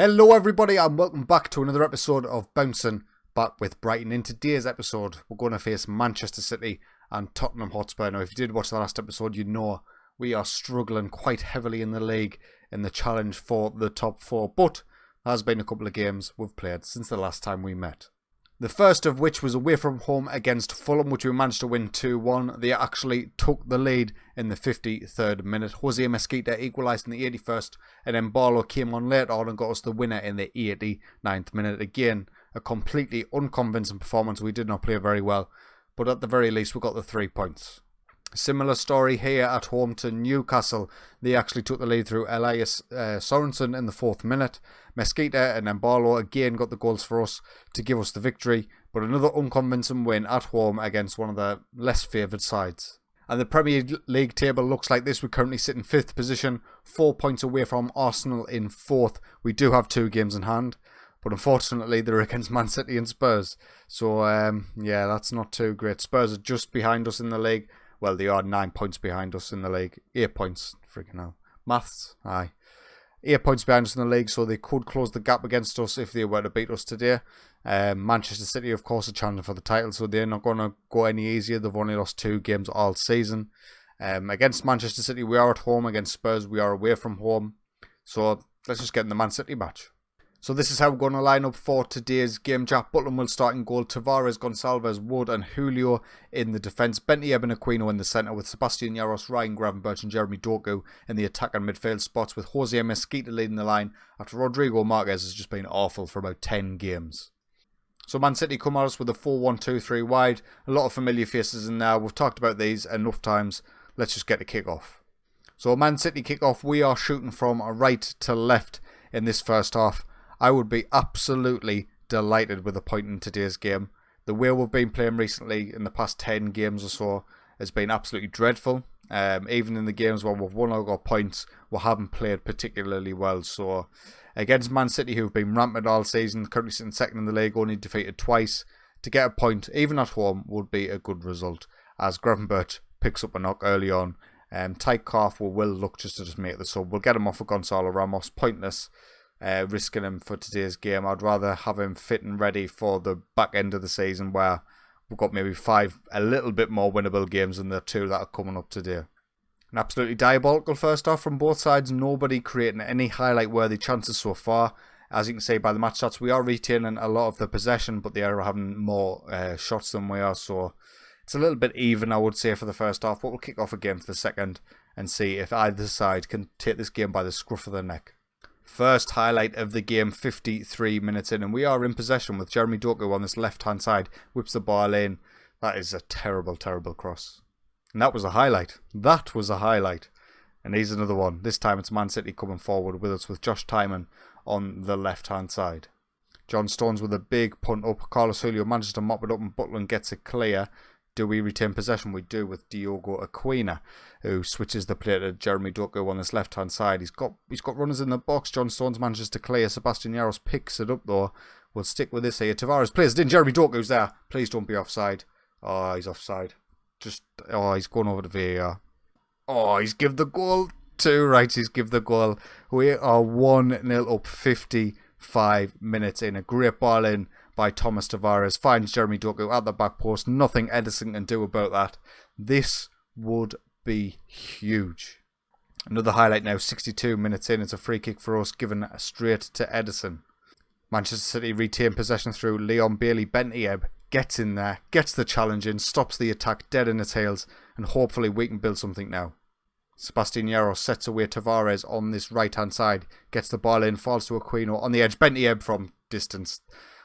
Hello everybody and welcome back to another episode of Bouncing Back with Brighton. In today's episode we're going to face Manchester City and Tottenham Hotspur. Now if you did watch the last episode you know we are struggling quite heavily in the league in the challenge for the top four, but there has been a couple of games we've played since the last time we met. The first of which was away from home against Fulham, which we managed to win 2-1. They actually took the lead in the 53rd minute. Jose Mesquita equalised in the 81st, and then Barlow came on later on and got us the winner in the 89th minute. Again, a completely unconvincing performance. We did not play very well, but at the very least we got the 3 points. Similar story here at home to Newcastle. They actually took the lead through Elias Sorensen in the 4th minute. Mesquita and then Barlow again got the goals for us to give us the victory, but another unconvincing win at home against one of the less favoured sides. And the Premier League table looks like this. We currently sit in 5th position, 4 points away from Arsenal in 4th. We do have 2 games in hand, but unfortunately they're against Man City and Spurs. So yeah, that's not too great. Spurs are just behind us in the league. Well, they are 9 points behind us in the league. 8 points. Freaking hell. Maths? Aye. 8 points behind us in the league, so they could close the gap against us if they were to beat us today. Manchester City, of course, are challenging for the title, so they're not going to go any easier. They've only lost 2 games all season. Against Manchester City, we are at home. Against Spurs, we are away from home. So let's just get in the Man City match. So this is how we're going to line up for today's game. Jack Butland will start in goal. Tavares, Gonçalves, Wood and Julio in the defence. Bentley and Aquino in the centre with Sebastian Jaros, Ryan Gravenberch and Jeremy Doku in the attack and midfield spots, with Jose Mesquita leading the line after Rodrigo Marquez has just been awful for about 10 games. So Man City come at us with a 4-1-2-3 wide. A lot of familiar faces in there. We've talked about these enough times. Let's just get the kick-off. So Man City kick-off. We are shooting from right to left in this first half. I would be absolutely delighted with a point in today's game. The way we've been playing recently in the past 10 games or so has been absolutely dreadful. Even in the games where we've won or got points, we haven't played particularly well. So against Man City, who've been rampant all season, currently sitting second in the league, only defeated twice, to get a point, even at home, would be a good result. As Gravenberch picks up a knock early on. Tyke Calf will look just to make the sub. We'll get him off for Gonzalo Ramos. Pointless. Risking him for today's game. I'd rather have him fit and ready for the back end of the season where we've got maybe 5 a little bit more winnable games than the 2 that are coming up today. An absolutely diabolical first off from both sides. Nobody creating any highlight worthy chances so far. As you can see by the match stats, we are retaining a lot of the possession, but they are having more shots than we are, so it's a little bit even, I would say, for the first half, but we'll kick off again for the second and see if either side can take this game by the scruff of the neck. First highlight of the game, 53 minutes in, and we are in possession with Jeremy Doku on this left-hand side. Whips the ball in. That is a terrible, terrible cross. And that was a highlight. That was a highlight. And here's another one. This time it's Man City coming forward with us with Josh Tymon on the left-hand side. John Stones with a big punt up. Carlos Julio manages to mop it up and Butland gets it clear. Do we retain possession? We do, with Diogo Aquino, who switches the play to Jeremy Doku on this left-hand side. He's got runners in the box. John Stones manages to clear. Sebastian Jaros picks it up, though. We'll stick with this here. Tavares plays it in. Jeremy Doku's there. Please don't be offside. Oh, he's offside. He's going over the VAR. Oh, he's give the goal. 2 rights, he's give the goal. We are 1-0 up, 55 minutes in. A great ball in by Thomas Tavares, finds Jeremy Doku at the back post. Nothing Edison can do about that. This would be huge. Another highlight now, 62 minutes in. It's a free kick for us, given straight to Edison. Manchester City retain possession through Leon Bailey. Bentley gets in there, gets the challenge in, stops the attack dead in its heels, and hopefully we can build something now. Sebastian Jaros sets away Tavares on this right-hand side, gets the ball in, falls to Aquino on the edge. Bentley from distance.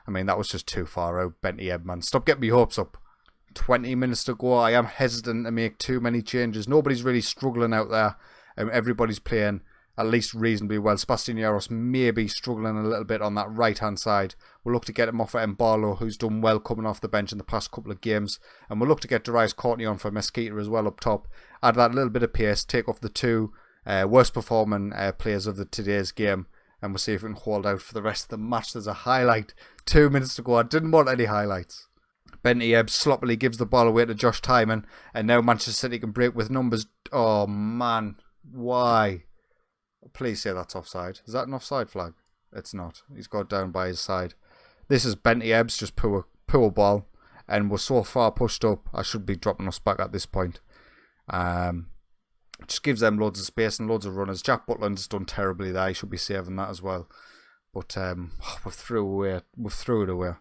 I mean, that was just too far out. Bentley man. Stop getting me hopes up. 20 minutes to go. I am hesitant to make too many changes. Nobody's really struggling out there. Everybody's playing at least reasonably well. Sebastian Jaros may be struggling a little bit on that right-hand side. We'll look to get him off at Barlow, who's done well coming off the bench in the past couple of games. And we'll look to get Darius Courtney on for Mesquita as well up top. Add that little bit of pace, take off the 2 worst performing players of today's game. And we'll see if we can hold out for the rest of the match. There's a highlight. 2 minutes to go. I didn't want any highlights. Bentley sloppily gives the ball away to Josh Tymon. And now Manchester City can break with numbers. Oh, man. Why? Please say that's offside. Is that an offside flag? It's not. He's got down by his side. This is Benty Ebbs, just poor ball. And we're so far pushed up, I should be dropping us back at this point. Just gives them loads of space and loads of runners. Jack Butland's done terribly there. He should be saving that as well. But we threw it away.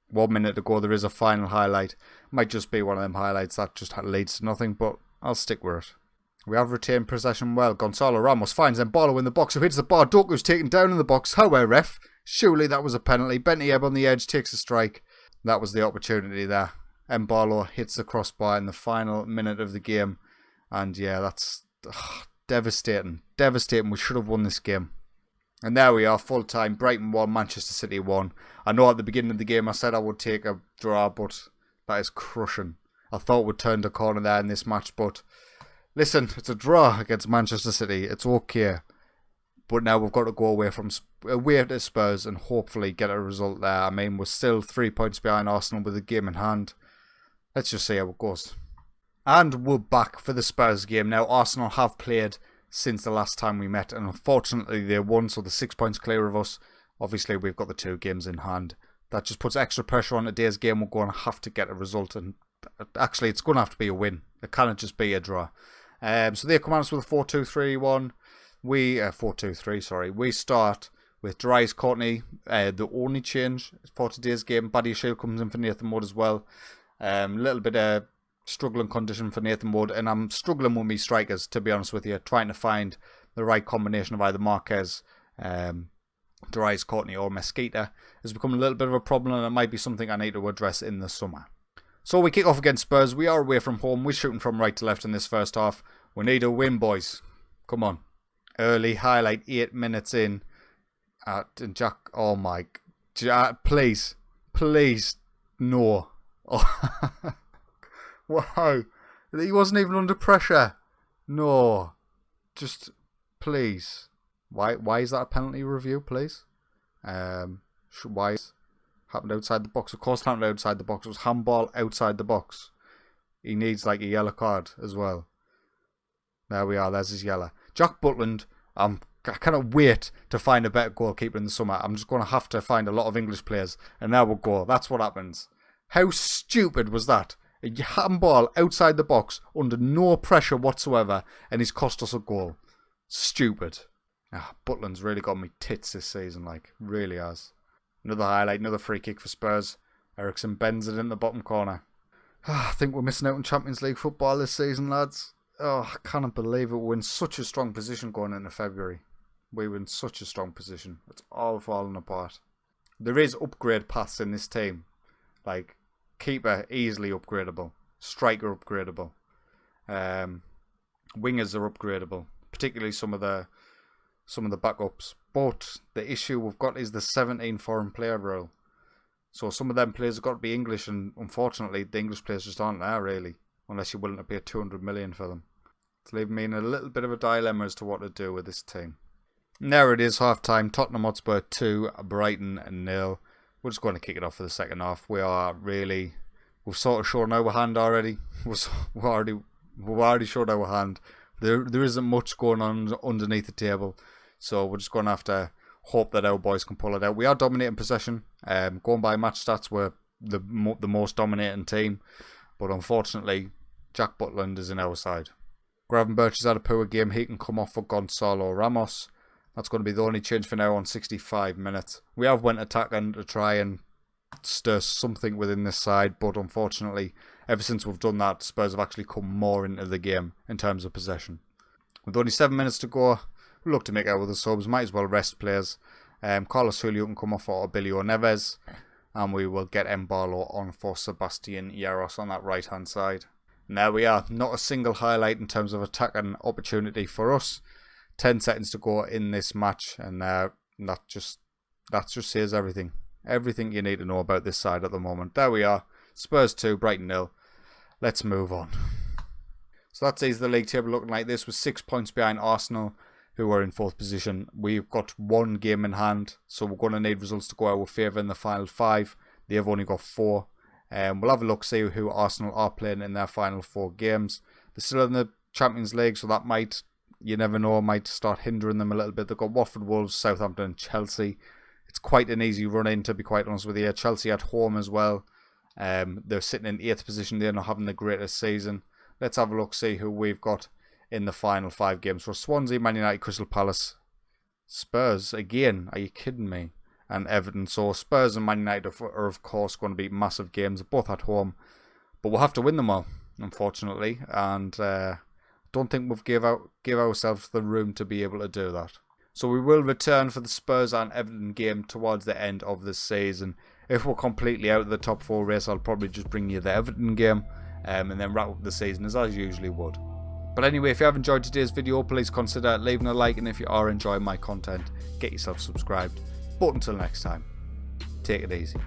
1 minute to go. There is a final highlight. Might just be one of them highlights that just leads to nothing, but I'll stick with it. We have retained possession well. Gonzalo Ramos finds Embalo in the box, who hits the bar. Doku's taken down in the box. However, ref, surely that was a penalty. Benty Ebb on the edge takes a strike. That was the opportunity there. Embalo hits the crossbar in the final minute of the game. And yeah, that's devastating. Devastating. We should have won this game. And there we are, full time. Brighton 1, Manchester City 1. I know at the beginning of the game I said I would take a draw, but that is crushing. I thought we'd turn the corner there in this match, but listen, it's a draw against Manchester City. It's okay. But now we've got to go away to Spurs and hopefully get a result there. I mean, we're still 3 points behind Arsenal with the game in hand. Let's just see how it goes. And we're back for the Spurs game. Now, Arsenal have played since the last time we met, and unfortunately they won, so they're 6 points clear of us. Obviously, we've got the 2 games in hand. That just puts extra pressure on today's game. We're going to have to get a result, and actually, it's going to have to be a win. It cannot just be a draw. So they come at us with a 4-2-3-1. 4-2-3, sorry. We start with Dries Courtney, the only change for today's game. Badia Shield comes in for Nathan Wood as well. A little bit of struggling condition for Nathan Wood, and I'm struggling with me strikers, to be honest with you, trying to find the right combination of either Marquez, Dries Courtney or Mesquita has become a little bit of a problem, and it might be something I need to address in the summer. So we kick off against Spurs. We are away from home. We're shooting from right to left in this first half. We need a win, boys. Come on. Early highlight, 8 minutes in. And Jack, oh my, please, no. Oh. Wow. He wasn't even under pressure. No. Just, please. Why is that a penalty review, please? Why is happened outside the box? Of course it happened outside the box. It was handball outside the box. He needs like a yellow card as well. There we are. There's his yellow. Jack Butland, I cannot wait to find a better goalkeeper in the summer. I'm just going to have to find a lot of English players, and there we'll go. That's what happens. How stupid was that? A handball outside the box under no pressure whatsoever, and he's cost us a goal. Stupid. Butland's really got me tits this season, like, really has. Another highlight, another free kick for Spurs. Ericsson bends it in the bottom corner. I think we're missing out on Champions League football this season, lads. Oh, I cannot believe it. We're in such a strong position going into February. We were in such a strong position. It's all falling apart. There is upgrade paths in this team. Like, keeper, easily upgradable. Striker, upgradable. Wingers are upgradable. Particularly some of the backups. But the issue we've got is the 17 foreign player rule. So some of them players have got to be English, and unfortunately the English players just aren't there really, unless you're willing to pay 200 million for them. It's leaving me in a little bit of a dilemma as to what to do with this team. And there it is, half time. Tottenham Hotspur 2, Brighton 0. We're just going to kick it off for the second half. We've sort of shown our hand already. We've already showed our hand. There isn't much going on underneath the table. So we're just going to have to hope that our boys can pull it out. We are dominating possession. Going by match stats, we're the most dominating team. But unfortunately, Jack Butland is in our side. Gravenberch has had a poor game. He can come off for Gonzalo Ramos. That's going to be the only change for now on 65 minutes. We have went attacking to try and stir something within this side. But unfortunately, ever since we've done that, Spurs have actually come more into the game in terms of possession. With only 7 minutes to go, we'll look to make out with the subs. Might as well rest players. Carlos Julio can come off for Abilio Neves. And we will get Embalo on for Sebastian Yaros on that right hand side. And there we are. Not a single highlight in terms of attacking opportunity for us. 10 seconds to go in this match. And that just says everything. Everything you need to know about this side at the moment. There we are. Spurs 2, Brighton 0. Let's move on. So that sees the league table looking like this, with 6 points behind Arsenal, who are in 4th position. We've got 1 game in hand, so we're going to need results to go our favour in the final 5. They have only got 4. We'll have a look, see who Arsenal are playing in their final 4 games. They're still in the Champions League, so that might, you never know, might start hindering them a little bit. They've got Watford, Wolves, Southampton, Chelsea. it's quite an easy run in, to be quite honest with you. Chelsea at home as well. They're sitting in 8th position. They're not having the greatest season. Let's have a look, see who we've got in the final 5 games. For Swansea, Man United, Crystal Palace, Spurs again. Are you kidding me? And Everton. So Spurs and Man United are of course going to be massive games, both at home. But we'll have to win them all, unfortunately. And don't think we've give ourselves the room to be able to do that. So we will return for the Spurs and Everton game towards the end of the season. If we're completely out of the top 4 race, I'll probably just bring you the Everton game and then wrap up the season as I usually would. But anyway, if you have enjoyed today's video, please consider leaving a like, and if you are enjoying my content, get yourself subscribed. But until next time, take it easy.